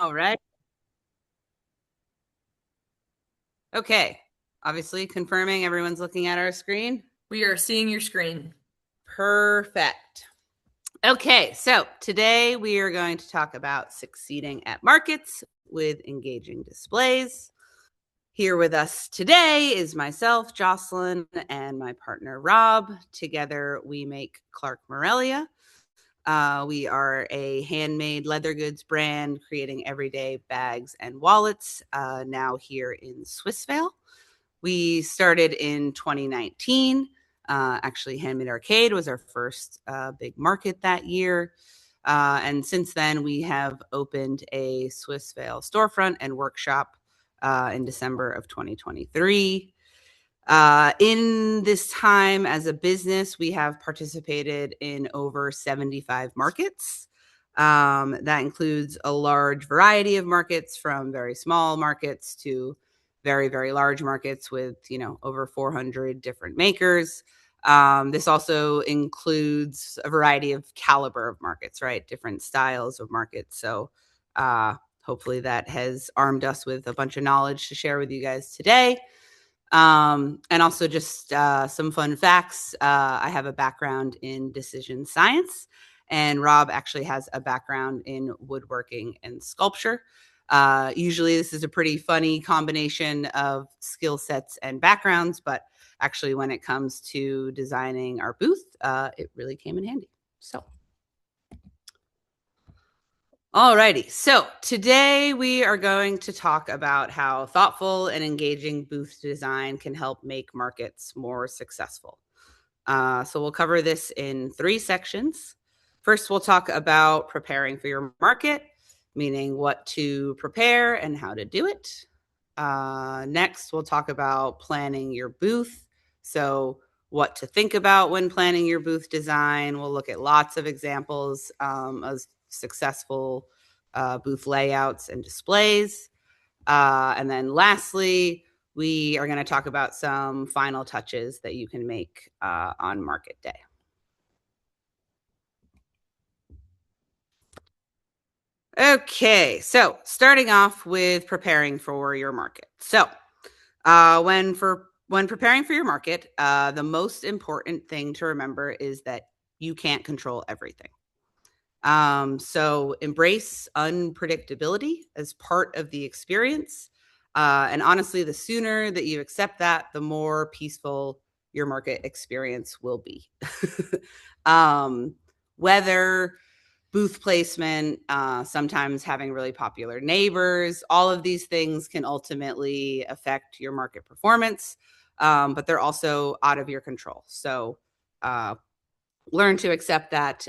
All right. Okay. Obviously, confirming everyone's looking at our screen. We are seeing your screen. Perfect. Okay, so today we are going to talk about succeeding at markets with engaging displays. Here with us today is myself, Jocelyn, and my partner, Rob. Together, we make Clark Morelia. We are a handmade leather goods brand creating everyday bags and wallets now here in Swissvale. We started in 2019. Actually, Handmade Arcade was our first big market that year. And since then, we have opened a Swissvale storefront and workshop in December of 2023. In this time as a business, we have participated in over 75 markets. That includes a large variety of markets, from very small markets to very, very large markets with, over 400 different makers. This also includes a variety of caliber of markets, right? Different styles of markets. So hopefully that has armed us with a bunch of knowledge to share with you guys today. And also just some fun facts. I have a background in decision science, and Rob actually has a background in woodworking and sculpture. Usually, this is a pretty funny combination of skill sets and backgrounds, but actually, when it comes to designing our booth, it really came in handy. So, alrighty, so today we are going to talk about how thoughtful and engaging booth design can help make markets more successful. So we'll cover this in 3 sections. First, we'll talk about preparing for your market, meaning what to prepare and how to do it. Next, we'll talk about planning your booth. So what to think about when planning your booth design. We'll look at lots of examples of successful booth layouts and displays. And then lastly, we are going to talk about some final touches that you can make on market day. Okay, so starting off with preparing for your market. So when preparing for your market, the most important thing to remember is that you can't control everything. So embrace unpredictability as part of the experience. And honestly, the sooner that you accept that, the more peaceful your market experience will be. Whether booth placement, sometimes having really popular neighbors, all of these things can ultimately affect your market performance, but they're also out of your control. So learn to accept that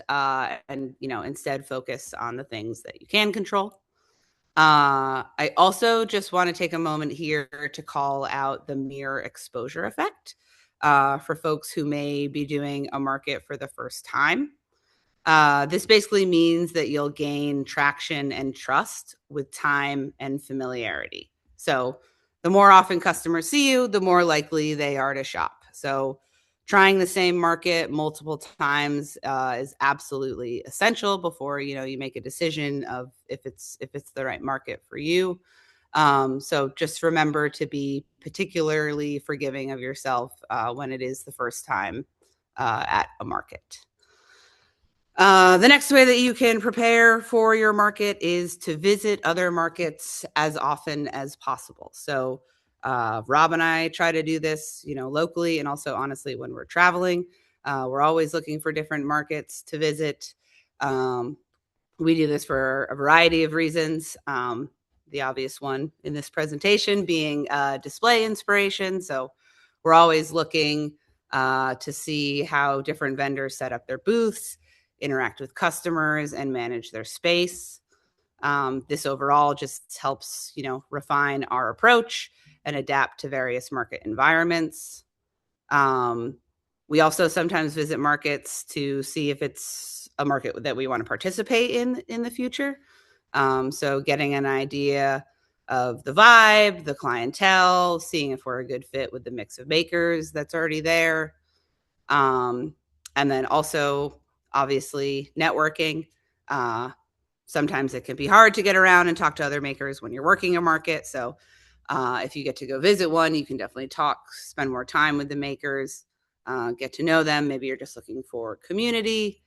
and instead focus on the things that you can control. I also just want to take a moment here to call out the mere exposure effect for folks who may be doing a market for the first time. This basically means that you'll gain traction and trust with time and familiarity. So the more often customers see you, the more likely they are to shop. So trying the same market multiple times is absolutely essential before you make a decision of if it's the right market for you. So just remember to be particularly forgiving of yourself when it is the first time at a market. The next way that you can prepare for your market is to visit other markets as often as possible. So, Rob and I try to do this, locally, and also honestly when we're traveling. We're always looking for different markets to visit. We do this for a variety of reasons. The obvious one in this presentation being display inspiration. So, we're always looking to see how different vendors set up their booths, interact with customers, and manage their space. This overall just helps, refine our approach and adapt to various market environments. We also sometimes visit markets to see if it's a market that we want to participate in the future. So getting an idea of the vibe, the clientele, seeing if we're a good fit with the mix of makers that's already there. And then also obviously networking. sometimes it can be hard to get around and talk to other makers when you're working a market. So if you get to go visit one, you can definitely talk, spend more time with the makers, get to know them. Maybe you're just looking for community,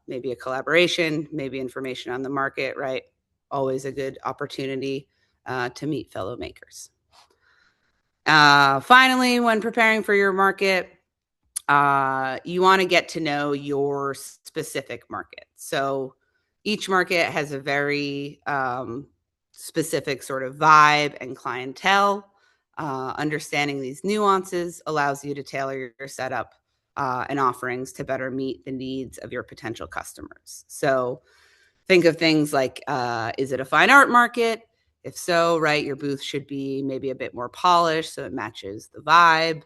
maybe a collaboration, maybe information on the market, right? Always a good opportunity to meet fellow makers. Finally, when preparing for your market, you want to get to know your specific market. So each market has a very specific sort of vibe and clientele. Understanding these nuances allows you to tailor your setup and offerings to better meet the needs of your potential customers. So think of things like, is it a fine art market? If so, right, your booth should be maybe a bit more polished so it matches the vibe.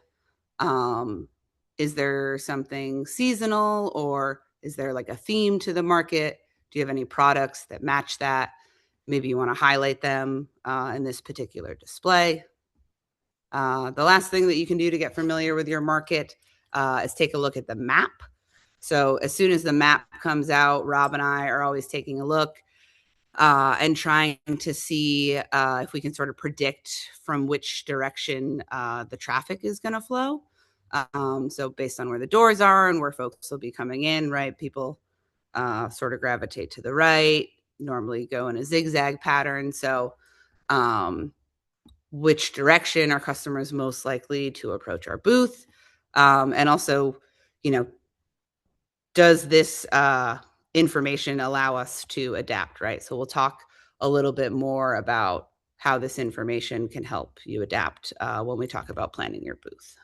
Is there something seasonal, or is there like a theme to the market? Do you have any products that match that? Maybe you want to highlight them in this particular display. The last thing that you can do to get familiar with your market is take a look at the map. So as soon as the map comes out, Rob and I are always taking a look and trying to see if we can sort of predict from which direction the traffic is going to flow. So based on where the doors are and where folks will be coming in, right, people sort of gravitate to the right, normally go in a zigzag pattern. So which direction are customers most likely to approach our booth? And also, does this information allow us to adapt, right? So we'll talk a little bit more about how this information can help you adapt when we talk about planning your booth.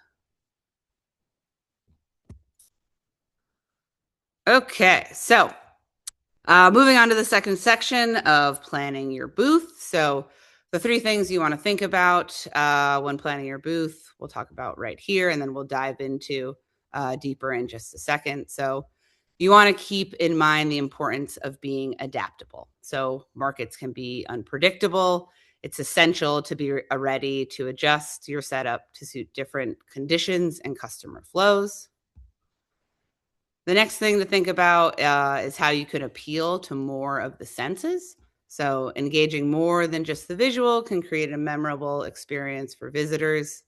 Okay, so moving on to the second section of planning your booth. So the three things you want to think about when planning your booth, we'll talk about right here, and then we'll dive into deeper in just a second. So you want to keep in mind the importance of being adaptable. So markets can be unpredictable. It's essential to be ready to adjust your setup to suit different conditions and customer flows. The next thing to think about is how you can appeal to more of the senses. So engaging more than just the visual can create a memorable experience for visitors.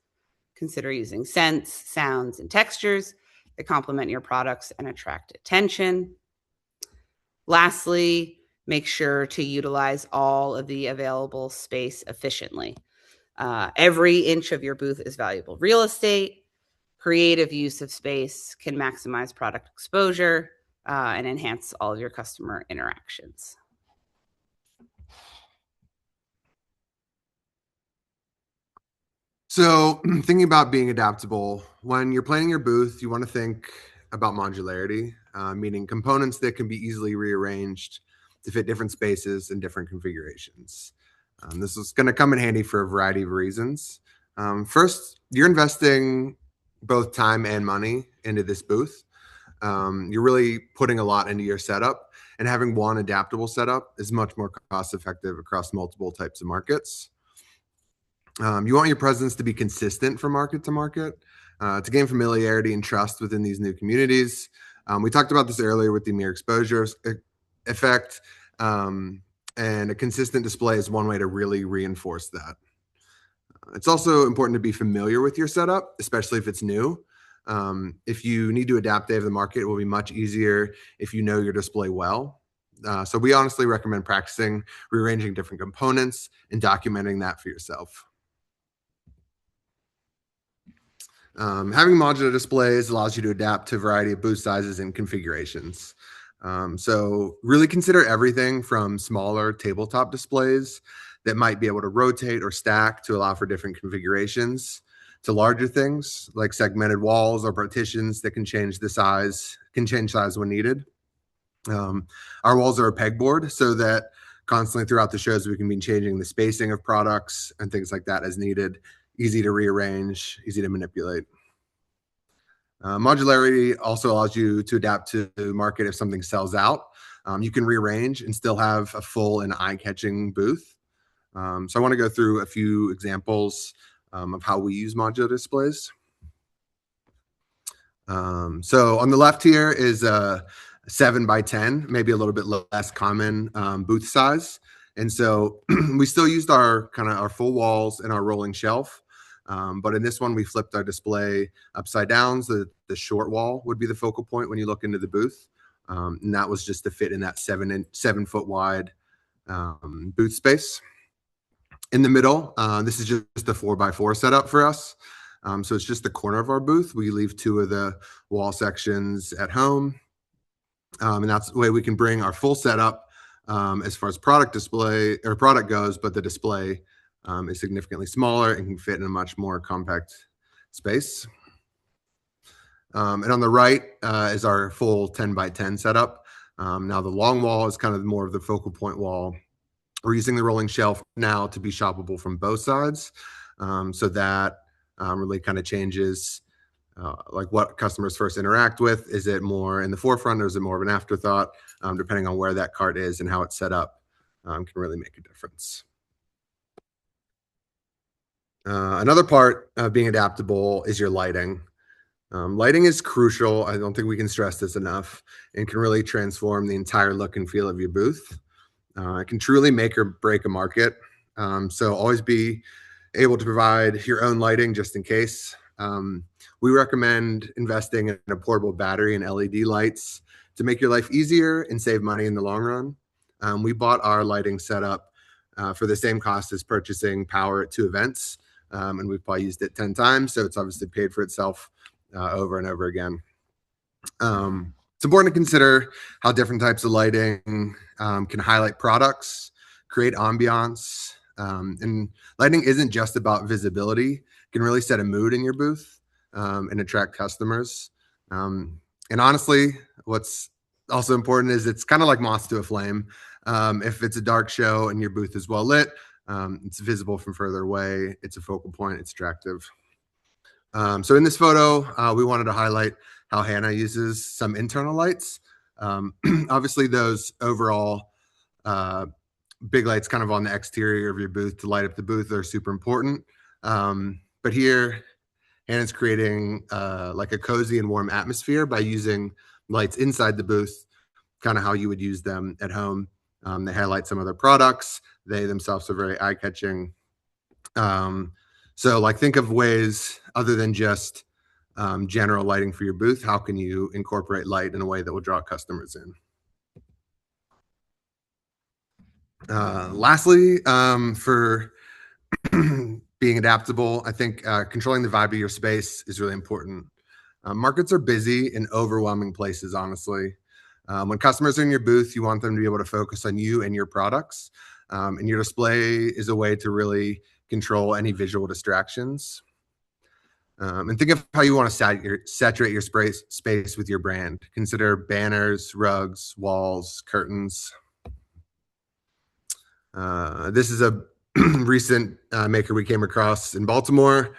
Consider using scents, sounds, and textures that complement your products and attract attention. Lastly, make sure to utilize all of the available space efficiently. Every inch of your booth is valuable real estate. Creative use of space can maximize product exposure and enhance all of your customer interactions. So thinking about being adaptable, when you're planning your booth, you want to think about modularity, meaning components that can be easily rearranged to fit different spaces and different configurations. This is going to come in handy for a variety of reasons. First, you're investing both time and money into this booth. You're really putting a lot into your setup, and having one adaptable setup is much more cost effective across multiple types of markets. You want your presence to be consistent from market to market, to gain familiarity and trust within these new communities. We talked about this earlier with the mere exposure effect, and a consistent display is one way to really reinforce that. It's also important to be familiar with your setup, especially if it's new. If you need to adapt to the market, it will be much easier if you know your display well. So we honestly recommend practicing rearranging different components and documenting that for yourself. Having modular displays allows you to adapt to a variety of booth sizes and configurations. So really consider everything from smaller tabletop displays that might be able to rotate or stack to allow for different configurations, to larger things like segmented walls or partitions that can change size when needed. Our walls are a pegboard so that constantly throughout the shows we can be changing the spacing of products and things like that as needed. Easy to rearrange, easy to manipulate. Modularity also allows you to adapt to the market if something sells out. You can rearrange and still have a full and eye-catching booth. So I want to go through a few examples of how we use modular displays. So on the left here is 7 by 10, maybe a little bit less common booth size. And so we still used our full walls and our rolling shelf. But in this one, we flipped our display upside down. So the short wall would be the focal point when you look into the booth. And that was just to fit in that 7 foot wide booth space. In the middle, this is just a 4x4 setup for us. So it's just the corner of our booth. We leave 2 of the wall sections at home. And that's the way we can bring our full setup as far as product display or product goes, but the display is significantly smaller and can fit in a much more compact space. And on the right is our full 10 by 10 setup. Now the long wall is kind of more of the focal point wall. We're using the rolling shelf now to be shoppable from both sides. So that really kind of changes like what customers first interact with. Is it more in the forefront or is it more of an afterthought? Depending on where that cart is and how it's set up can really make a difference. Another part of being adaptable is your lighting. Lighting is crucial. I don't think we can stress this enough, and can really transform the entire look and feel of your booth. It can truly make or break a market. So always be able to provide your own lighting just in case. We recommend investing in a portable battery and LED lights to make your life easier and save money in the long run. We bought our lighting setup for the same cost as purchasing power at 2 events, and we've probably used it 10 times, so it's obviously paid for itself over and over again. It's important to consider how different types of lighting can highlight products, create ambiance, and lighting isn't just about visibility. It can really set a mood in your booth and attract customers. And honestly, what's also important is it's kind of like moths to a flame. If it's a dark show and your booth is well lit, it's visible from further away. It's a focal point. It's attractive. So in this photo, we wanted to highlight how Hannah uses some internal lights. Obviously, those overall big lights kind of on the exterior of your booth to light up the booth are super important. But here, Hannah's creating like a cozy and warm atmosphere by using lights inside the booth, kind of how you would use them at home. They highlight some of their products. They themselves are very eye-catching. So like think of ways other than just general lighting for your booth. How can you incorporate light in a way that will draw customers in? Lastly, for being adaptable, I think controlling the vibe of your space is really important. Markets are busy in overwhelming places, honestly. When customers are in your booth, you want them to be able to focus on you and your products. And your display is a way to really control any visual distractions. And think of how you want to saturate your space with your brand. Consider banners, rugs, walls, curtains. This is a recent maker we came across in Baltimore.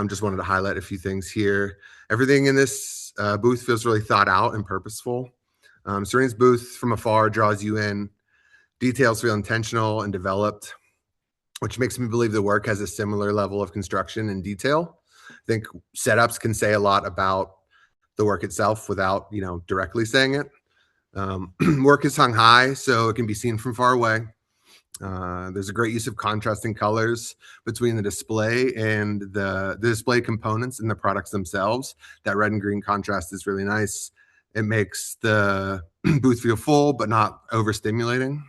Just wanted to highlight a few things here. Everything in this booth feels really thought out and purposeful. Serene's booth from afar draws you in. Details feel intentional and developed, which makes me believe the work has a similar level of construction and detail. I think setups can say a lot about the work itself without, directly saying it. Work is hung high, so it can be seen from far away. There's a great use of contrasting colors between the display and the display components and the products themselves. That red and green contrast is really nice. It makes the booth feel full, but not overstimulating.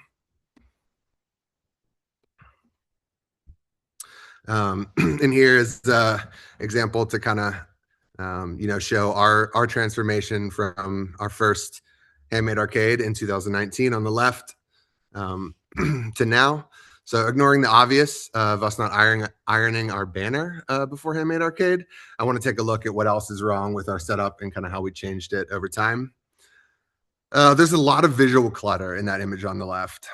And here is the example to kind of, show our transformation from our first Handmade Arcade in 2019 on the left to now. So ignoring the obvious of us not ironing our banner before Handmade Arcade, I want to take a look at what else is wrong with our setup and kind of how we changed it over time. There's a lot of visual clutter in that image on the left.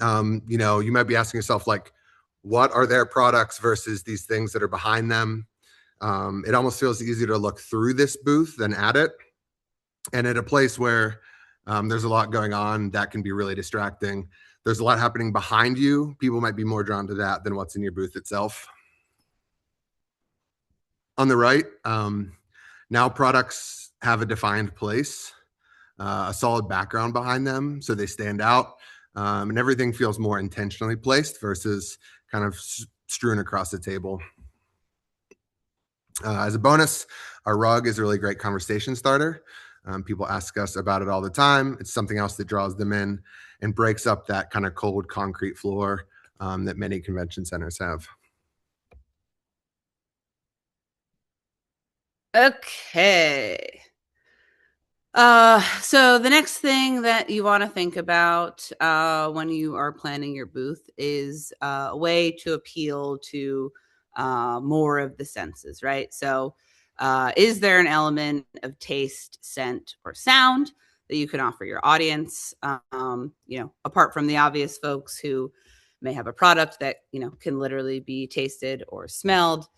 You might be asking yourself, like, what are their products versus these things that are behind them? It almost feels easier to look through this booth than at it. And at a place where there's a lot going on, that can be really distracting. There's a lot happening behind you. People might be more drawn to that than what's in your booth itself. On the right, now products have a defined place. a solid background behind them so they stand out, and everything feels more intentionally placed versus kind of strewn across the table. As a bonus, our rug is a really great conversation starter. People ask us about it all the time. It's something else that draws them in and breaks up that kind of cold concrete floor that many convention centers have. Okay. So the next thing that you want to think about when you are planning your booth is a way to appeal to more of the senses, right? So, is there an element of taste, scent, or sound that you can offer your audience? Apart from the obvious folks who may have a product that can literally be tasted or smelled.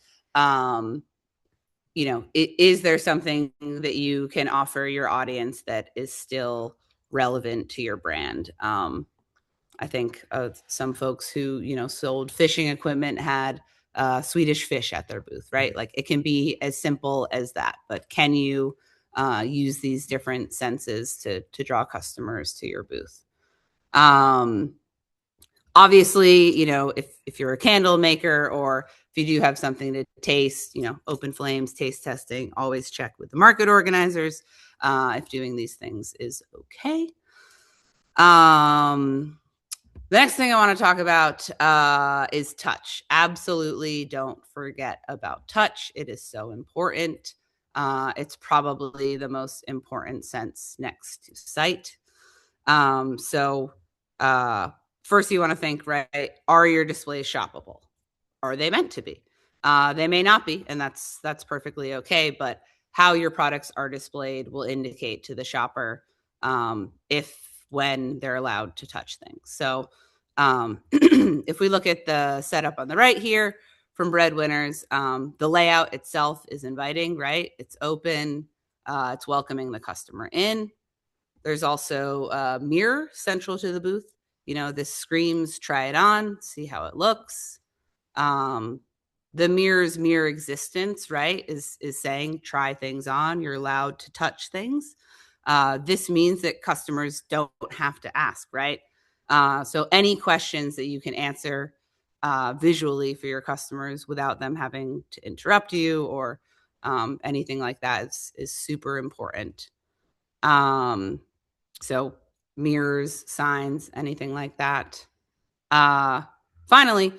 Is there something that you can offer your audience that is still relevant to your brand? I think some folks who, sold fishing equipment had Swedish fish at their booth, right? Like it can be as simple as that, but can you use these different senses to draw customers to your booth? Obviously, if you're a candle maker or if you do have something to taste, open flames, taste testing, always check with the market organizers if doing these things is okay. The next thing I want to talk about is touch. Absolutely don't forget about touch. It is so important. It's probably the most important sense next to sight. So first you want to think, right, are your displays shoppable? Are they meant to be? They may not be, and that's perfectly okay, but how your products are displayed will indicate to the shopper when they're allowed to touch things. So if we look at the setup on the right here from Breadwinners, the layout itself is inviting, right? It's open, it's welcoming the customer in. There's also a mirror central to the booth. This screams, try it on, see how it looks. The mirror's mere existence, right, is saying try things on. You're allowed to touch things. This means that customers don't have to ask, right? So any questions that you can answer visually for your customers without them having to interrupt you or anything like that is super important. So mirrors, signs, anything like that. Finally,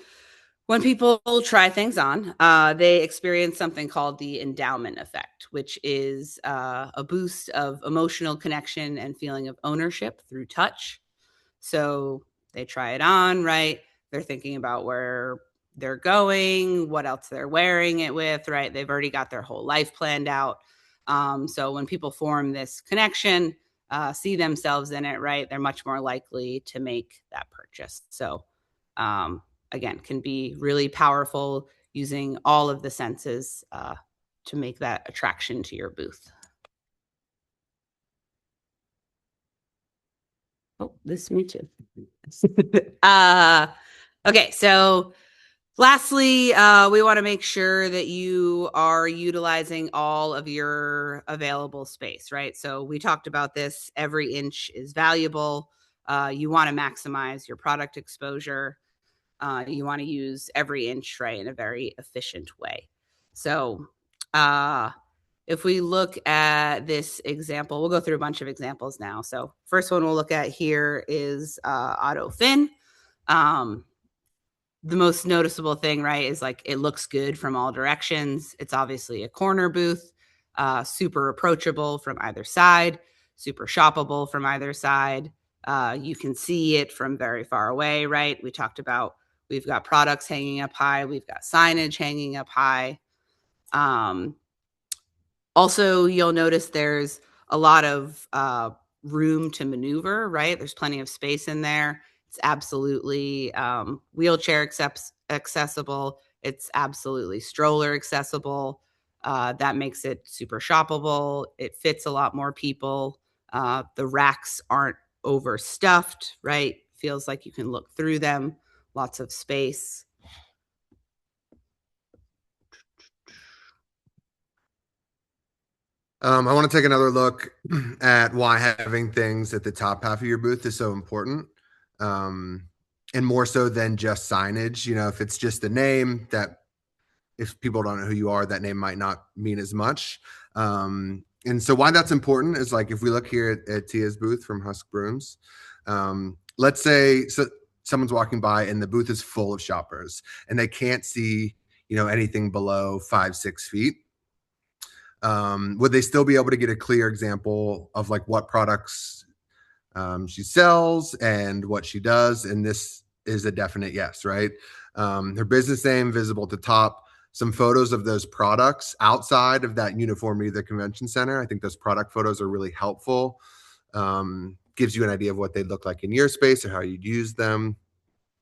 when people try things on, they experience something called the endowment effect, which is a boost of emotional connection and feeling of ownership through touch. So they try it on, right? They're thinking about where they're going, what else they're wearing it with, right? They've already got their whole life planned out. So when people form this connection, see themselves in it, right, they're much more likely to make that purchase. So again, can be really powerful using all of the senses to make that attraction to your booth. Oh, this me too. Okay, so lastly, we want to make sure that you are utilizing all of your available space, right? So we talked about this. Every inch is valuable. You want to maximize your product exposure. You want to use every inch, right, in a very efficient way. So if we look at this example, we'll go through a bunch of examples now. So first one we'll look at here is Auto Fin. The most noticeable thing, right, is like it looks good from all directions. It's obviously a corner booth, super approachable from either side, super shoppable from either side. You can see it from very far away, right? We talked about we've got products hanging up high. We've got signage hanging up high. Also, you'll notice there's a lot of room to maneuver, right? There's plenty of space in there. It's absolutely wheelchair accessible. It's absolutely stroller accessible. That makes it super shoppable. It fits a lot more people. The racks aren't overstuffed, right? Feels like you can look through them. Lots of space. I want to take another look at why having things at the top half of your booth is so important. Um, and more so than just signage. You know, if it's just a name that if people don't know who you are, that name might not mean as much. And so why that's important is like if we look here at Tia's booth from Husk Brooms, let's say someone's walking by and the booth is full of shoppers and they can't see, you know, anything below 5-6 feet. Would they still be able to get a clear example of like what products she sells and what she does? And this is a definite yes, right? Her business name visible at the top, some photos of those products outside of that uniformity of the convention center. I think those product photos are really helpful. Gives you an idea of what they look like in your space or how you'd use them.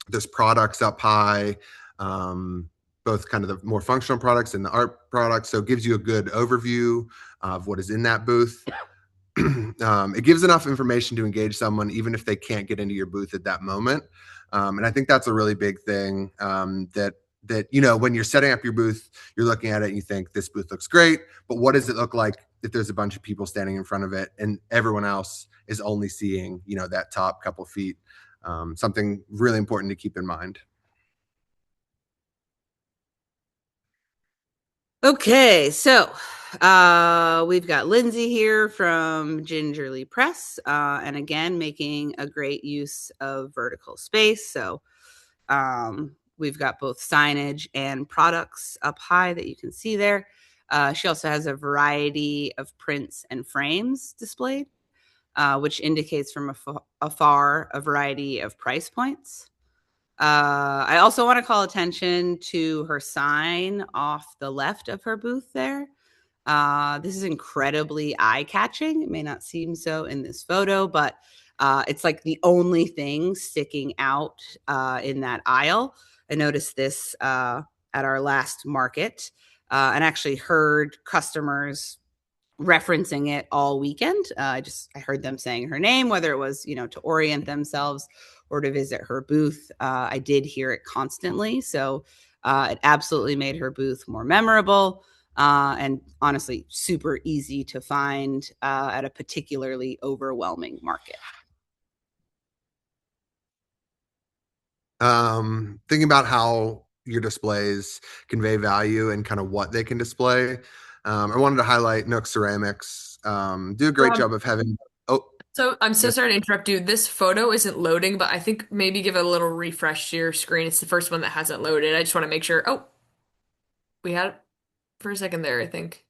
There's products up high, both kind of the more functional products and the art products. So it gives you a good overview of what is in that booth. It gives enough information to engage someone, even if they can't get into your booth at that moment. And I think that's a really big thing that you know when you're setting up your booth, you're looking at it and you think this booth looks great, but what does it look like if there's a bunch of people standing in front of it and everyone else is only seeing that top couple feet? Something really important to keep in mind. Okay, so we've got Lindsay here from Gingerly Press, and again, making a great use of vertical space. So we've got both signage and products up high that you can see there. She also has a variety of prints and frames displayed, which indicates from afar a variety of price points. I also want to call attention to her sign off the left of her booth there. This is incredibly eye-catching. It may not seem so in this photo, but it's like the only thing sticking out in that aisle. I noticed this at our last market and actually heard customers referencing it all weekend. I heard them saying her name, whether it was to orient themselves or to visit her booth. I did hear it constantly, so it absolutely made her booth more memorable and honestly super easy to find at a particularly overwhelming market. Thinking about how your displays convey value and kind of what they can display. I wanted to highlight Nook Ceramics. Do a great Rob, job of having. Oh, so I'm so yes. sorry to interrupt you. This photo isn't loading, but I think maybe give it a little refresh to your screen. It's the first one that hasn't loaded. I just want to make sure. Oh, we had it for a second there, I think.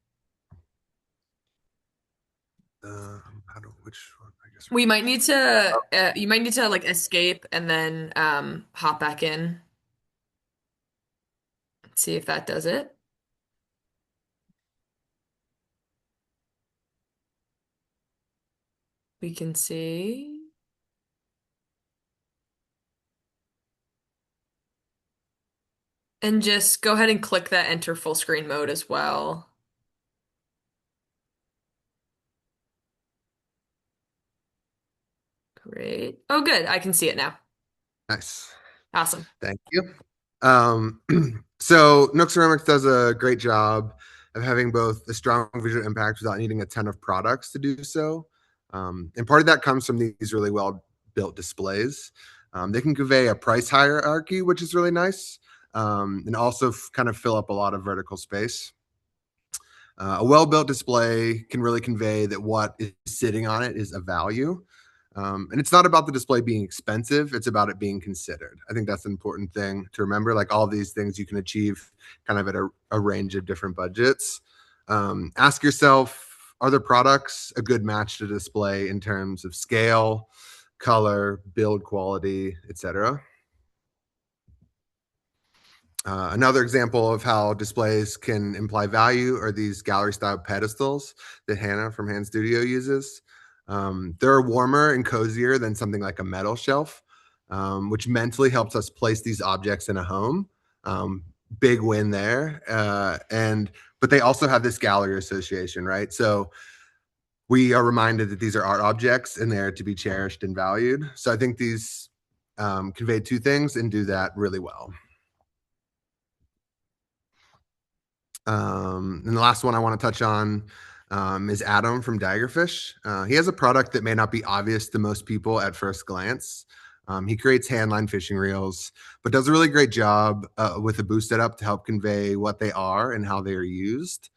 Which one? I guess. We might need to, you might need to like escape and then hop back in. See if that does it. We can see. And just go ahead and click that enter full screen mode as well. Great. Oh, good. I can see it now. Nice. Awesome. Thank you. Um, so Nook Ceramics does a great job of having both a strong visual impact without needing a ton of products to do so. And part of that comes from these really well built displays. They can convey a price hierarchy, which is really nice, and also kind of fill up a lot of vertical space. A well built display can really convey that what is sitting on it is a value. And it's not about the display being expensive, it's about it being considered. I think that's an important thing to remember. Like all these things you can achieve kind of at a range of different budgets. Ask yourself, are the products a good match to display in terms of scale, color, build quality, etc.? Another example of how displays can imply value are these gallery style pedestals that Hannah from Hand Studio uses. They're warmer and cozier than something like a metal shelf, which mentally helps us place these objects in a home. Big win there. But they also have this gallery association, right? So we are reminded that these are art objects and they're to be cherished and valued. So I think these convey two things and do that really well. And the last one I want to touch on is Adam from Daggerfish. He has a product that may not be obvious to most people at first glance. He creates handline fishing reels, but does a really great job with a booth setup to help convey what they are and how they are used.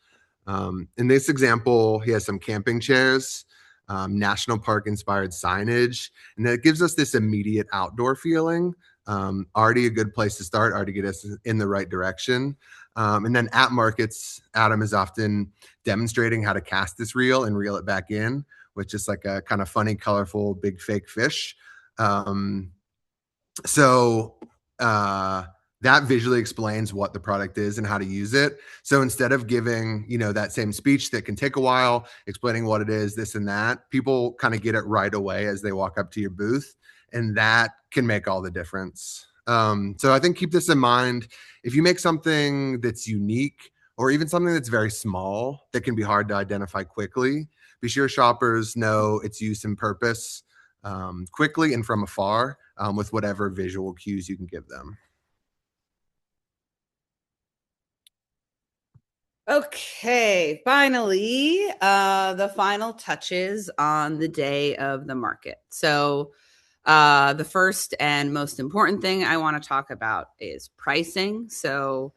In this example, he has some camping chairs, national park inspired signage, and that gives us this immediate outdoor feeling. Already a good place to start, already get us in the right direction. And then at markets, Adam is often demonstrating how to cast this reel and reel it back in, which is like a kind of funny, colorful, big fake fish. Um, so that visually explains what the product is and how to use it. So instead of giving, that same speech that can take a while, explaining what it is, this and that, people kind of get it right away as they walk up to your booth, and that can make all the difference. So I think keep this in mind. If you make something that's unique or even something that's very small that can be hard to identify quickly, be sure shoppers know its use and purpose quickly and from afar with whatever visual cues you can give them. Okay, finally, the final touches on the day of the market. So, the first and most important thing I want to talk about is pricing. So,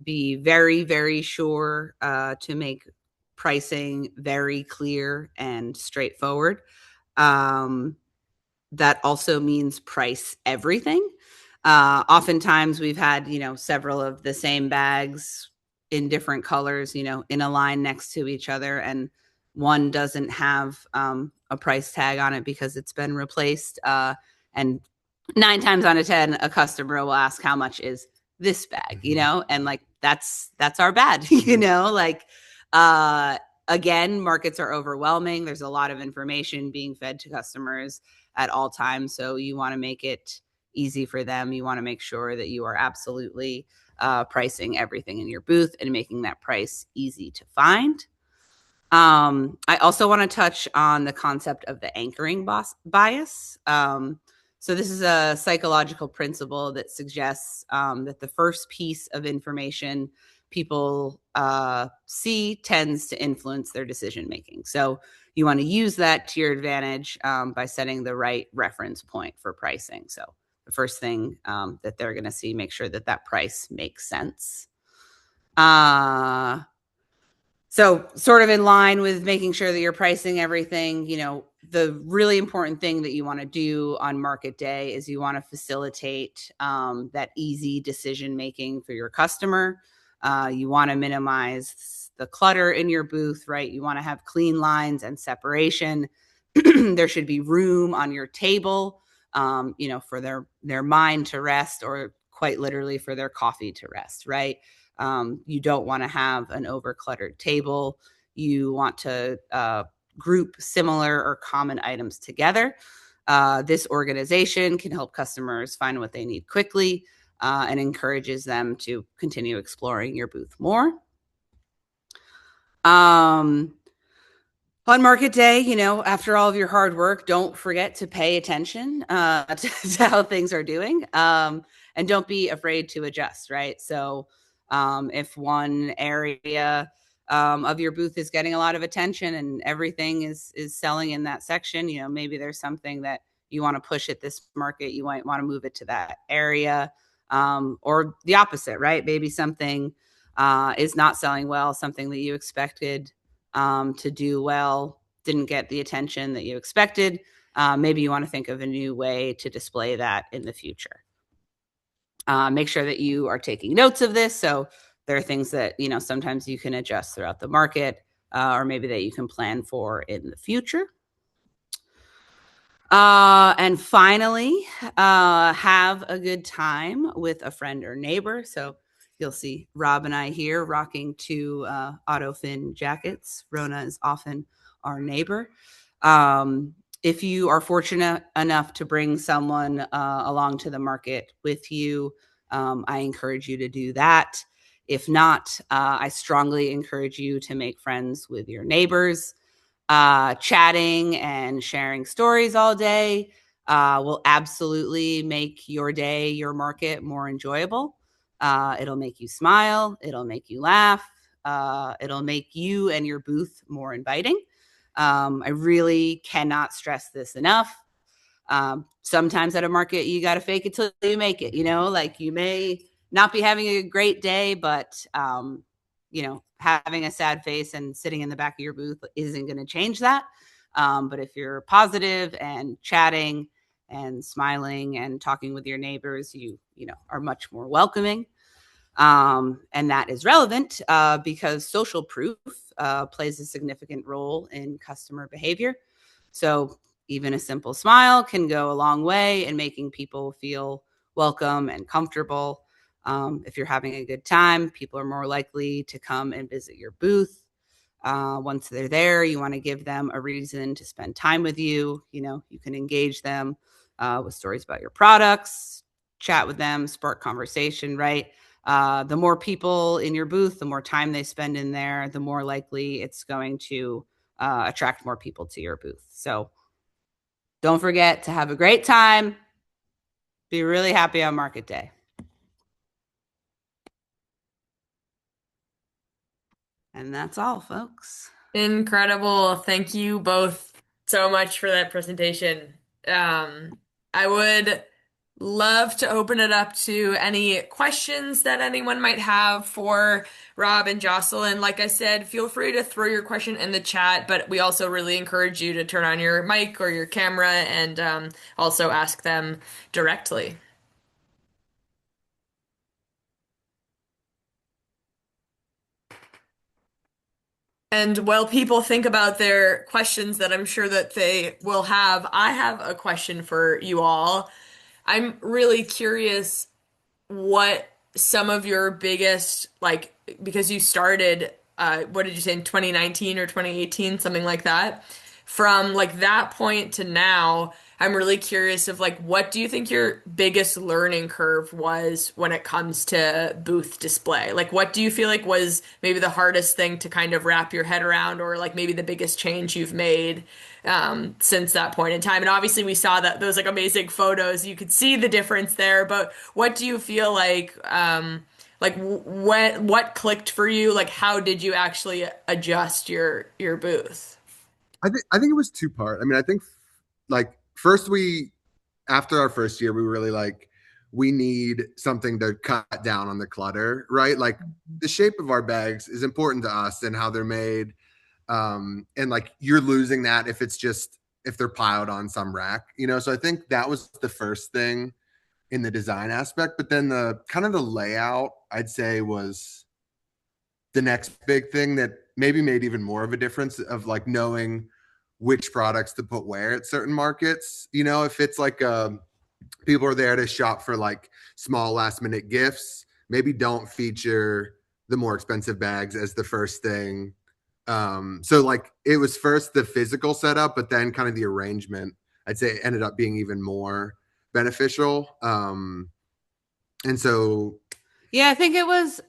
be very, very sure to make pricing very clear and straightforward. That also means price everything. Oftentimes we've had, several of the same bags in different colors, in a line next to each other, and one doesn't have a price tag on it because it's been replaced. And 9 times out of 10, a customer will ask, how much is this bag, and like, that's our bad, like, again, markets are overwhelming. There's a lot of information being fed to customers at all times. So you want to make it easy for them. You want to make sure that you are absolutely pricing everything in your booth and making that price easy to find. I also want to touch on the concept of the anchoring bias. So this is a psychological principle that suggests that the first piece of information people see tends to influence their decision making. So you want to use that to your advantage by setting the right reference point for pricing. So the first thing that they're going to see, make sure that that price makes sense. So sort of in line with making sure that you're pricing everything, the really important thing that you want to do on market day is you want to facilitate that easy decision making for your customer. You want to minimize the clutter in your booth, right? You want to have clean lines and separation. There should be room on your table, for their mind to rest, or quite literally for their coffee to rest, right? You don't want to have an over-cluttered table. You want to group similar or common items together. This organization can help customers find what they need quickly and encourages them to continue exploring your booth more. On market day, after all of your hard work, don't forget to pay attention to how things are doing, and don't be afraid to adjust, right? So if one area of your booth is getting a lot of attention and everything is selling in that section, maybe there's something that you want to push at this market, you might want to move it to that area, or the opposite, right? Maybe something is not selling well, something that you expected to do well didn't get the attention that you expected. Maybe you want to think of a new way to display that in the future. Make sure that you are taking notes of this. So there are things that, sometimes you can adjust throughout the market, or maybe that you can plan for in the future. And finally, have a good time with a friend or neighbor. So you'll see Rob and I here rocking 2 Autofin jackets. Rona is often our neighbor. If you are fortunate enough to bring someone along to the market with you, I encourage you to do that. If not, I strongly encourage you to make friends with your neighbors. Chatting and sharing stories all day will absolutely make your day, your market more enjoyable. It'll make you smile. It'll make you laugh. It'll make you and your booth more inviting. I really cannot stress this enough. Sometimes at a market, you got to fake it till you make it. Like you may not be having a great day, but having a sad face and sitting in the back of your booth isn't going to change that. But if you're positive and chatting and smiling and talking with your neighbors, you are much more welcoming. And that is relevant because social proof plays a significant role in customer behavior. So even a simple smile can go a long way in making people feel welcome and comfortable. If you're having a good time, people are more likely to come and visit your booth. Once they're there, you want to give them a reason to spend time with you. You can engage them with stories about your products, chat with them, spark conversation, right? The more people in your booth, the more time they spend in there, the more likely it's going to attract more people to your booth. So don't forget to have a great time. Be really happy on market day. And that's all, folks. Incredible. Thank you both so much for that presentation. I would love to open it up to any questions that anyone might have for Rob and Jocelyn. Like I said, feel free to throw your question in the chat, but we also really encourage you to turn on your mic or your camera and also ask them directly. And while people think about their questions that I'm sure that they will have, I have a question for you all. I'm really curious what some of your biggest, like, because you started, what did you say, in 2019 or 2018, something like that? From like that point to now, I'm really curious of like, what do you think your biggest learning curve was when it comes to booth display? Like, what do you feel like was maybe the hardest thing to kind of wrap your head around, or like maybe the biggest change you've made since that point in time? And obviously, we saw that those like amazing photos. You could see the difference there. But what do you feel like what clicked for you? Like, how did you actually adjust your booth? I think it was two part. I mean, I think like first after our first year, we were really like, we need something to cut down on the clutter, right? Like the shape of our bags is important to us and how they're made. And like you're losing that if they're piled on some rack, So I think that was the first thing in the design aspect. But then the kind of the layout, I'd say, was the next big thing that maybe made even more of a difference of like knowing which products to put where at certain markets. If it's like people are there to shop for like small last minute gifts, maybe don't feature the more expensive bags as the first thing. So like it was first the physical setup, but then kind of the arrangement, I'd say, ended up being even more beneficial. And so Yeah, I think it was,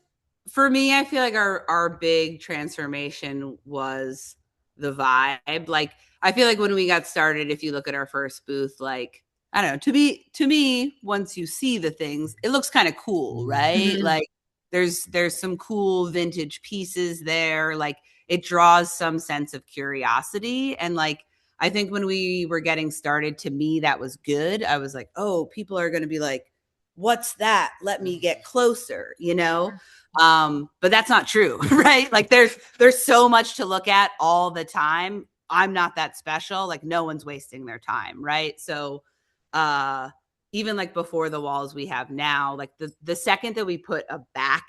for me, I feel like our big transformation was the vibe. Like I feel like when we got started, if you look at our first booth, like I don't know, to me, once you see the things, it looks kind of cool, right? Mhm. Like there's some cool vintage pieces there. Like it draws some sense of curiosity. And like I think when we were getting started, to me, that was good. I was like, oh, people are gonna be like, what's that? Let me get closer, but that's not true, right? Like there's so much to look at all the time. I'm not that special. Like no one's wasting their time, right? So even like before the walls we have now, like the second that we put a back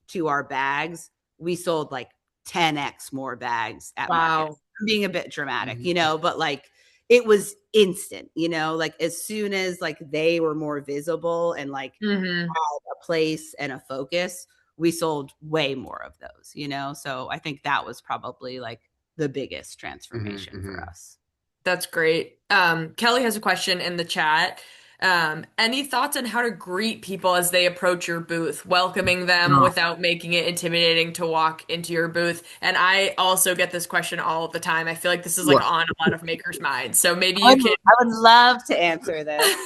to our bags, we sold like 10x more bags at market. Wow. I'm being a bit dramatic, but like it was instant, like as soon as like they were more visible and like Hmm. had a place and a focus, we sold way more of those, So I think that was probably like the biggest transformation for us. That's great. Kelly has a question in the chat. Any thoughts on how to greet people as they approach your booth, welcoming them without making it intimidating to walk into your booth? And I also get this question all the time. I feel like this is like on a lot of makers' minds. So maybe you can. I would love to answer this.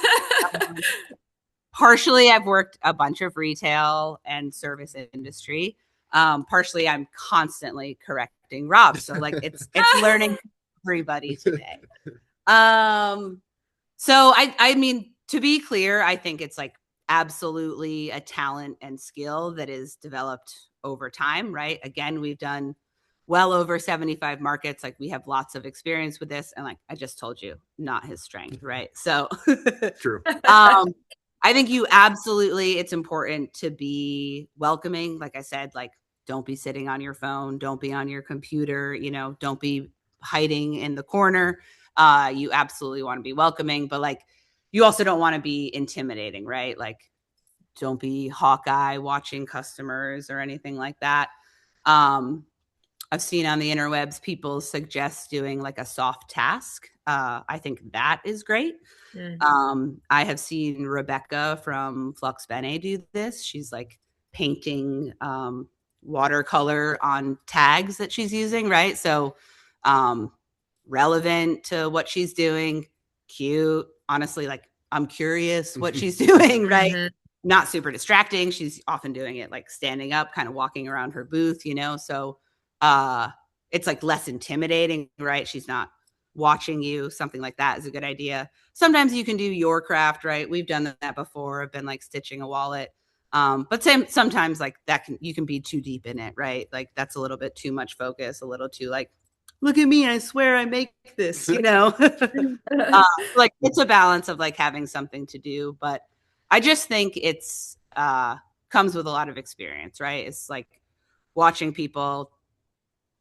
Partially, I've worked a bunch of retail and service industry. Partially, I'm constantly correcting Rob, so like it's learning everybody today. So I mean, to be clear, I think it's like absolutely a talent and skill that is developed over time, right? Again, we've done well over 75 markets. Like we have lots of experience with this. And like I just told you, not his strength, right? So True. I think you absolutely, it's important to be welcoming. Like I said, like don't be sitting on your phone, don't be on your computer, you know, don't be hiding in the corner. You absolutely want to be welcoming, but like you also don't want to be intimidating, right? Like don't be Hawkeye watching customers or anything like that. I've seen on the interwebs people suggest doing like a soft task. I think that is great. I have seen Rebecca from Flux Bene do this. She's like painting watercolor on tags that she's using, right? So relevant to what she's doing, cute. Honestly, like I'm curious what she's doing, right? Mm-hmm. Not super distracting. She's often doing it like standing up, kind of walking around her booth, you know? So it's like less intimidating, right? She's not watching you. Something like that is a good idea. Sometimes you can do your craft, right? We've done that before. I've been like stitching a wallet. But sometimes like you can be too deep in it, right? Like that's a little bit too much focus, a little too like, look at me, I swear I make this, you know? Like it's a balance of like having something to do, but I just think it's comes with a lot of experience, right? It's like watching people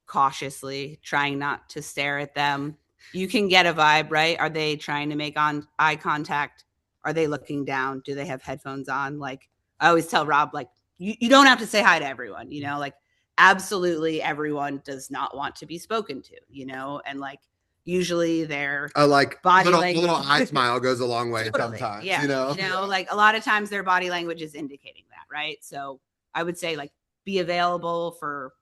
cautiously, trying not to stare at them. You can get a vibe, right? Are they trying to make eye contact? Are they looking down? Do they have headphones on? Like I always tell Rob, like you don't have to say hi to everyone, you know, like absolutely everyone does not want to be spoken to, you know, and like usually their Like body a language, little eye smile goes a long way totally, sometimes, yeah, you know? like a lot of times their body language is indicating that, right? So I would say like be available for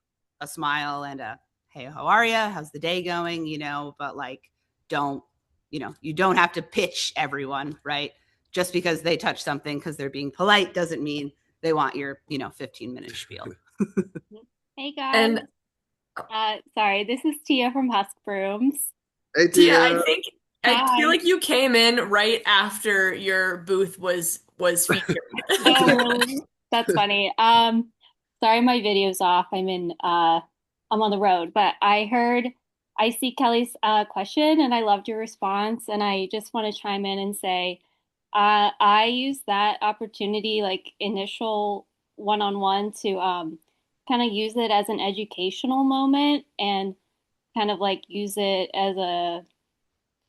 a smile and a hey, how are you? How's the day going? You know, but like don't, you know, you don't have to pitch everyone, right? Just because they touch something because they're being polite doesn't mean they want your, you know, 15-minute spiel. Hey guys. And sorry, this is Tia from Husk Brooms. Hey, Tia, Tia. I Hi. feel like you came in right after your booth was featured. Oh, really? That's funny. Sorry, my video's off. I'm on the road, but I see Kelly's question and I loved your response. And I just want to chime in and say, I use that opportunity, like initial one-on-one, to kind of use it as an educational moment and kind of like use it as a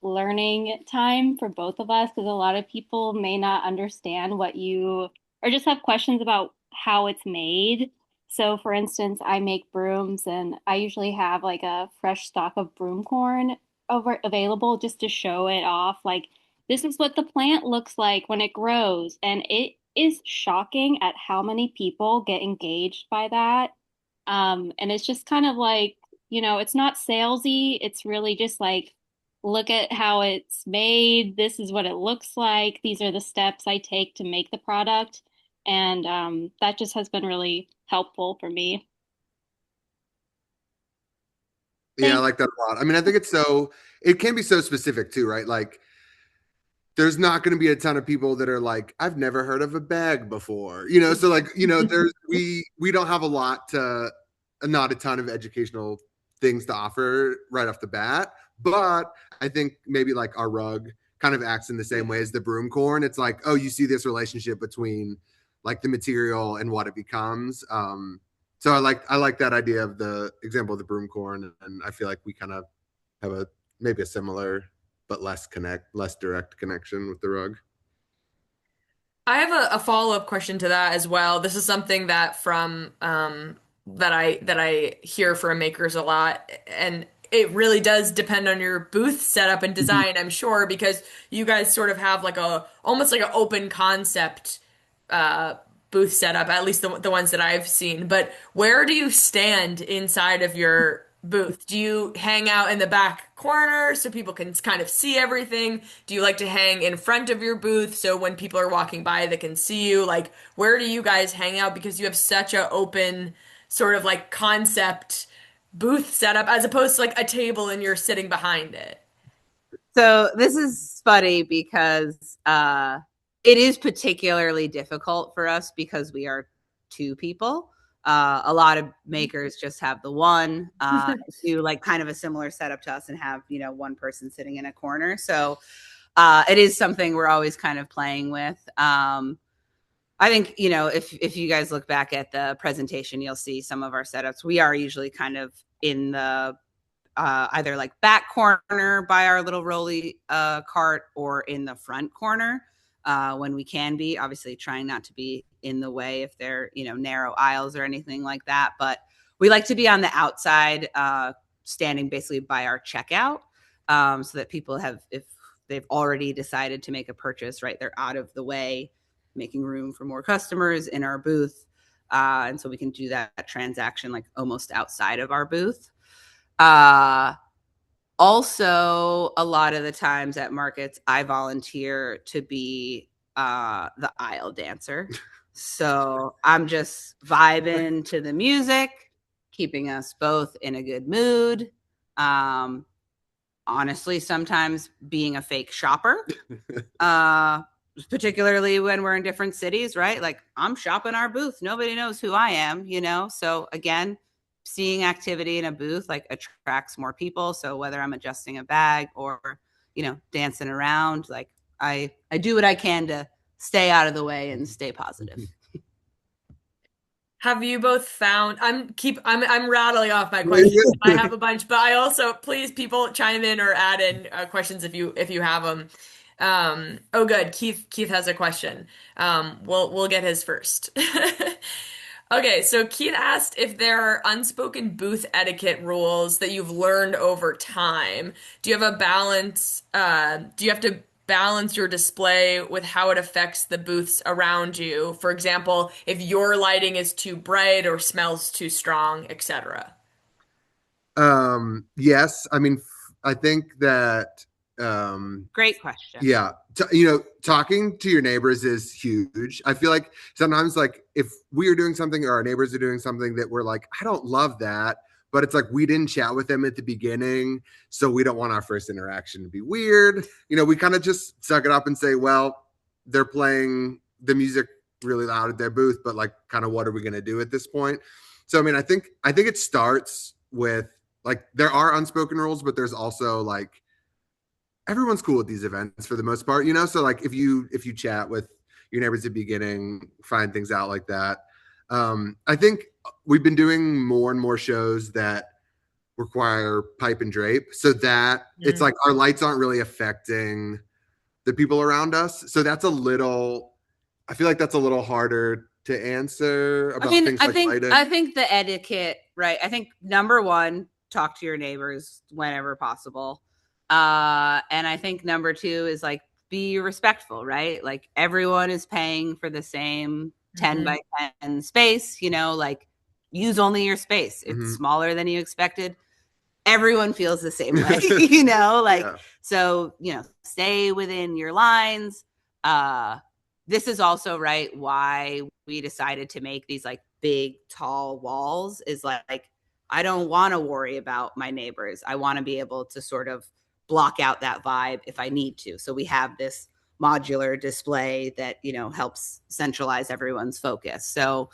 learning time for both of us because a lot of people may not understand what you or just have questions about how it's made. So, for instance, I make brooms and I usually have like a fresh stock of broom corn available just to show it off. Like, this is what the plant looks like when it grows. And it is shocking at how many people get engaged by that. And it's just kind of like, it's not salesy. It's really just like, look at how it's made. This is what it looks like. These are the steps I take to make the product. And that just has been really helpful for me. Yeah, I like that a lot. I mean, I think it can be so specific too, right? Like, there's not going to be a ton of people that are like, I've never heard of a bag before, you know? So like, you know, we don't have not a ton of educational things to offer right off the bat, but I think maybe like our rug kind of acts in the same way as the broom corn. It's like, oh, you see this relationship between like the material and what it becomes. So I like that idea of the example of the broom corn, and I feel like we kind of have maybe a similar but less direct connection with the rug. I have a follow-up question to that as well. This is something that from that I hear from makers a lot, and it really does depend on your booth setup and design, I'm sure, because you guys sort of have like almost like an open concept uh booth setup, at least the ones that I've seen. But where do you stand inside of your booth? Do you hang out in the back corner so people can kind of see everything? Do you like to hang in front of your booth so when people are walking by they can see you? Like, where do you guys hang out? Because you have such a open sort of like concept booth setup as opposed to like a table and you're sitting behind it? So this is funny because it is particularly difficult for us because we are two people. A lot of makers just have the one, do like kind of a similar setup to us and have, one person sitting in a corner. So it is something we're always kind of playing with. I think, if you guys look back at the presentation, you'll see some of our setups. We are usually kind of in the either like back corner by our little rolly cart or in the front corner when we can be, obviously trying not to be in the way if they're, narrow aisles or anything like that. But we like to be on the outside, standing basically by our checkout, so that people if they've already decided to make a purchase, right, they're out of the way, making room for more customers in our booth. And so we can do that transaction like almost outside of our booth. Also, a lot of the times at markets, I volunteer to be the aisle dancer. So I'm just vibing to the music, keeping us both in a good mood. Honestly, sometimes being a fake shopper, particularly when we're in different cities, right? Like I'm shopping our booth. Nobody knows who I am, So again, seeing activity in a booth like attracts more people. So whether I'm adjusting a bag or, dancing around, like I do what I can to stay out of the way and stay positive. Have you both found I'm rattling off my questions. I have a bunch, but I also please people chime in or add in questions if you have them. Oh good. Keith has a question. We'll get his first. Okay, so Keith asked if there are unspoken booth etiquette rules that you've learned over time. Do you have a balance? Do you have to balance your display with how it affects the booths around you? For example, if your lighting is too bright or smells too strong, etc. Yes. I mean, I think that, Great question. yeah, talking to your neighbors is huge. I feel like sometimes, like, if we are doing something or our neighbors are doing something that we're like, I don't love that, but it's like we didn't chat with them at the beginning, so we don't want our first interaction to be weird. We kind of just suck it up and say, well, they're playing the music really loud at their booth, but like, kind of, what are we going to do at this point? So, I mean, I think it starts with, like, there are unspoken rules, but there's also like everyone's cool at these events for the most part, so like if you chat with your neighbors at the beginning, find things out like that. I think we've been doing more and more shows that require pipe and drape, so that it's like our lights aren't really affecting the people around us. So I feel like that's a little harder to answer about things like lighting. I think the etiquette, right? I think number one, talk to your neighbors whenever possible. And I think number two is like be respectful, right? Like everyone is paying for the same 10 by 10 space, like use only your space. It's smaller than you expected. Everyone feels the same way, like, so, stay within your lines. This is also, right, why we decided to make these like big, tall walls is like, I don't want to worry about my neighbors. I want to be able to sort of block out that vibe if I need to. So we have this modular display that, helps centralize everyone's focus. So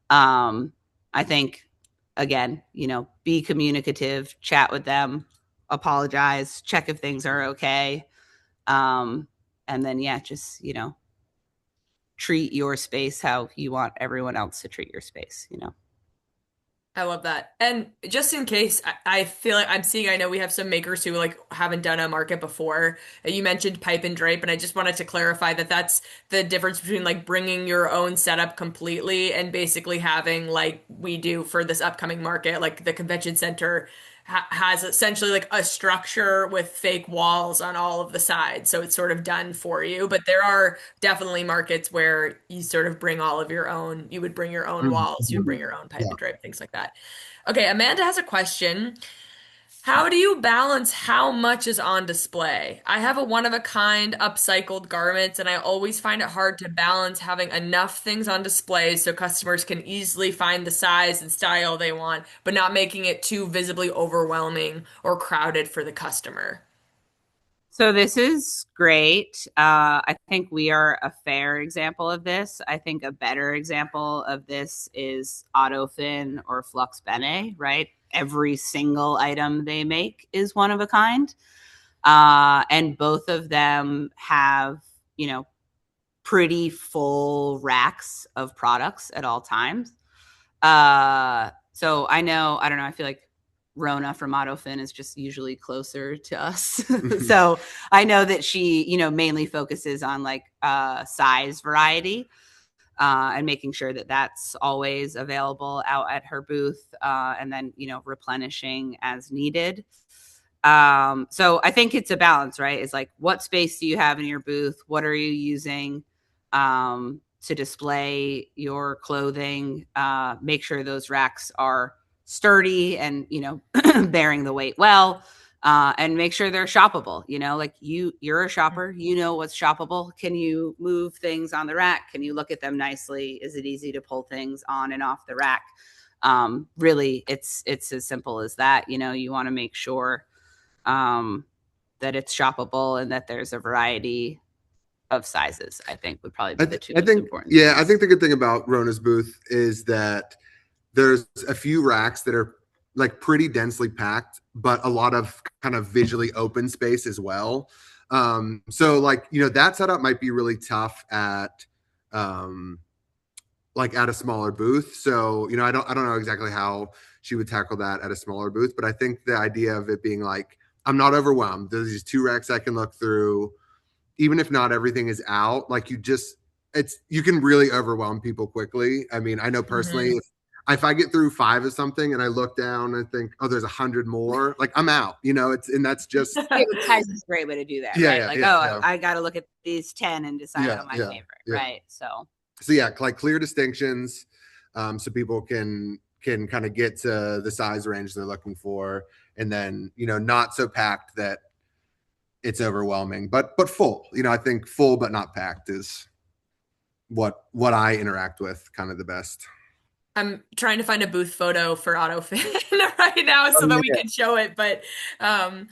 I think, again, be communicative, chat with them, apologize, check if things are okay. And then, just, treat your space how you want everyone else to treat your space, I love that. And just in case, I feel like I know we have some makers who like haven't done a market before. You mentioned pipe and drape, and I just wanted to clarify that that's the difference between like bringing your own setup completely and basically having like we do for this upcoming market, like the convention center has essentially like a structure with fake walls on all of the sides. So it's sort of done for you. But there are definitely markets where you sort of bring all of your own, you would bring your own walls, you would bring your own pipe and drape, things like that. Okay, Amanda has a question. How do you balance how much is on display? I have a one-of-a-kind upcycled garments, and I always find it hard to balance having enough things on display so customers can easily find the size and style they want, but not making it too visibly overwhelming or crowded for the customer. So this is great. I think we are a fair example of this. I think a better example of this is Autofin or Flux Bene, right? Every single item they make is one of a kind. And both of them have, you know, pretty full racks of products at all times. So I know, I don't know, I feel like Rona from Autofin is just usually closer to us. So I know that she, you know, mainly focuses on like size variety and making sure that that's always available out at her booth and then, you know, replenishing as needed. So I think it's a balance, right? It's like, what space do you have in your booth? What are you using to display your clothing? Make sure those racks are sturdy and, you know, bearing the weight well, and make sure they're shoppable. You know, like you're a shopper, you know what's shoppable. Can you move things on the rack? Can you look at them nicely? Is it easy to pull things on and off the rack? Really, it's as simple as that. You know, you want to make sure that it's shoppable and that there's a variety of sizes. I think would probably be the two most important yeah, things. I think the good thing about Rona's booth is that there's a few racks that are like pretty densely packed, but a lot of kind of visually open space as well. So like, you know, that setup might be really tough at like at a smaller booth. So, you know, I don't know exactly how she would tackle that at a smaller booth, but I think the idea of it being like, I'm not overwhelmed. There's these two racks I can look through, even if not everything is out. Like you can really overwhelm people quickly. I mean, I know personally, Mhm. if I get through 5 of something and I look down and think, oh, there's 100 more, like I'm out, you know, and that's just, Size is a great way to do that, yeah, right? yeah, Like, yeah, oh, yeah, I got to look at these 10 and decide yeah, on my yeah, favorite, yeah. right? So yeah, like clear distinctions, so people can kind of get to the size range they're looking for, and then, you know, not so packed that it's overwhelming, but full. You know, I think full but not packed is what I interact with kind of the best. I'm trying to find a booth photo for AutoFin right now so Oh that we yeah. can show it. But um,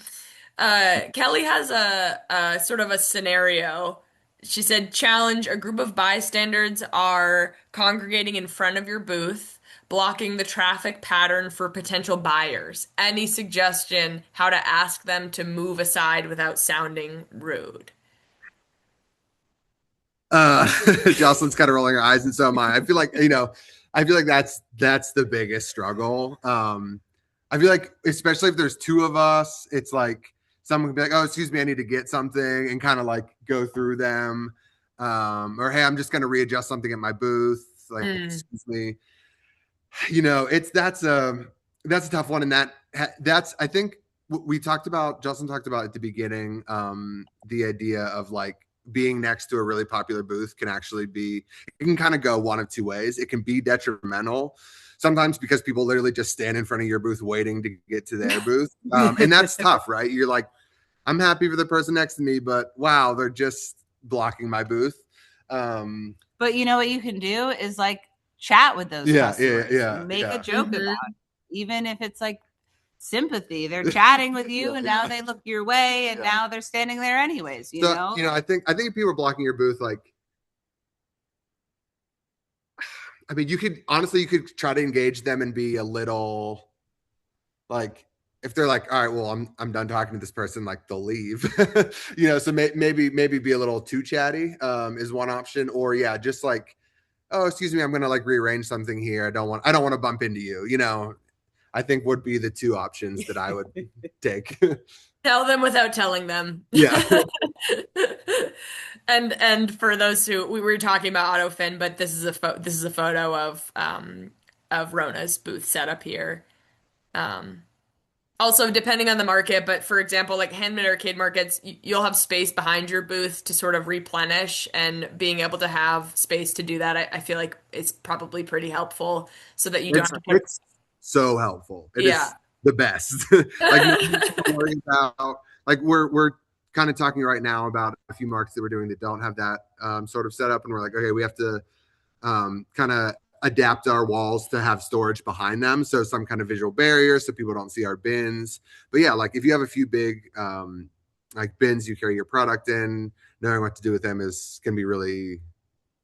Kelly has a sort of a scenario. She said, challenge a group of bystanders are congregating in front of your booth, blocking the traffic pattern for potential buyers. Any suggestion how to ask them to move aside without sounding rude? Uh, Jocelyn's kind of rolling her eyes, and so am I. I feel like, you know, I feel like that's the biggest struggle. I feel like especially if there's two of us, it's like someone can be like, "Oh, excuse me, I need to get something," and kind of like go through them, or "Hey, I'm just going to readjust something at my booth." Like, Mm. excuse me, you know, that's a tough one, and that's I think we talked about. Justin talked about at the beginning, the idea of like being next to a really popular booth can actually be, it can kind of go one of two ways. It can be detrimental sometimes because people literally just stand in front of your booth waiting to get to their booth, and that's tough, right? You're like, I'm happy for the person next to me, but wow, they're just blocking my booth. But you know what you can do is like chat with those Yeah, yeah, customers, yeah, make a yeah. joke about Hmm. it, even if it's like sympathy. They're chatting with you and now they look your way and Yeah. now they're standing there anyways, you So, know? you know, I think if people are blocking your booth, like, I mean, you could try to engage them and be a little like, if they're like, all right, well, I'm done talking to this person, like they'll leave, you know. So maybe be a little too chatty, is one option, or yeah, just like, oh, excuse me, I'm gonna like rearrange something here. I don't want to bump into you, you know. I think would be the two options that I would take. Tell them without telling them. Yeah. And for those who we were talking about AutoFin, but this is a photo of Rona's booth setup here. Um, Also, depending on the market, but for example, like Handmade Arcade markets, you'll have space behind your booth to sort of replenish, and being able to have space to do that, I feel like it's probably pretty helpful so that you don't It's have to put, it's so helpful. It yeah. is the best. Like nothing to worry about. Like we're kind of talking right now about a few markets that we're doing that don't have that sort of setup, and we're like, okay, we have to kind of adapt our walls to have storage behind them, so some kind of visual barrier so people don't see our bins. But yeah, like if you have a few big like bins you carry your product in, knowing what to do with them is can be really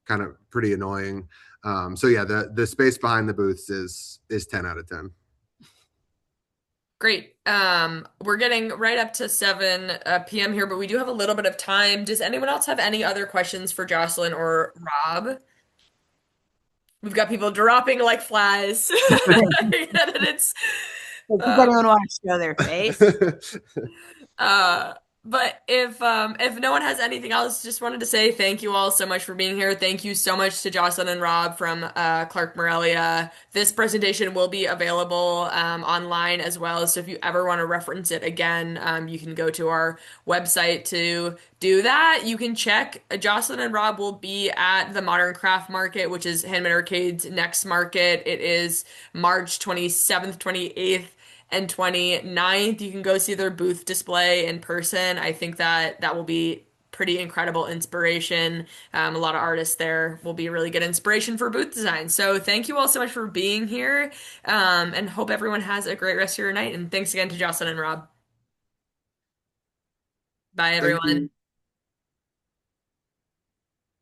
kind of pretty annoying. So yeah, the space behind the booths is 10 out of 10. Great. We're getting right up to 7 p.m. here, but we do have a little bit of time. Does anyone else have any other questions for Jocelyn or Rob? We've got people dropping like flies. And it's Does anyone want to show their face? uh but if no one has anything else, just wanted to say thank you all so much for being here. Thank you so much to Jocelyn and Rob from Clark Morelia. This presentation will be available online as well. So if you ever want to reference it again, you can go to our website to do that. You can check. Jocelyn and Rob will be at the Modern Craft Market, which is Handmade Arcade's next market. It is March 27th, 28th and 29th. You can go see their booth display in person. I think that that will be pretty incredible inspiration. A lot of artists there will be really good inspiration for booth design. So thank you all so much for being here, and hope everyone has a great rest of your night. And thanks again to Jocelyn and Rob. Bye, Thank you. everyone.